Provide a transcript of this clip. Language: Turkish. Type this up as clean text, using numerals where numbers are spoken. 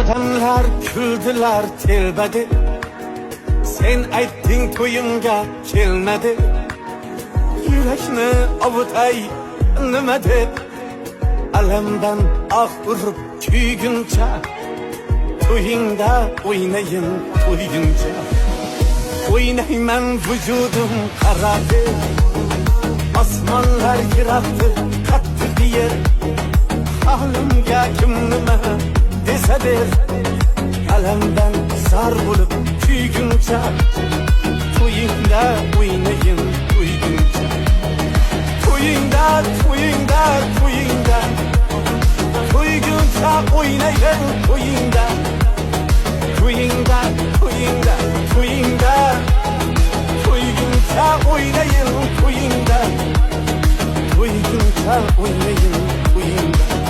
Odamlar güldüler telbedi, sen aytding to'yimga kelmadi. Yurakni ovutay nima deb, alamdan ah urib kuyguncha, to'yingda o'ynayin to'yguncha. O'ynayman vujudim qaradi, osmonlar yiroqdir qattiq yer. Halimga kim nima desa der, alamdan zar bo'lib kuyguncha, to'yingda o'ynayin to'yguncha. To'yingda to'yingda to'yingda, to'yguncha o'ynayin to'yingda. To'yingda to'yingda to'yingda, to'yguncha o'ynayin to'yingda. To'yguncha o'ynayin to'yingda.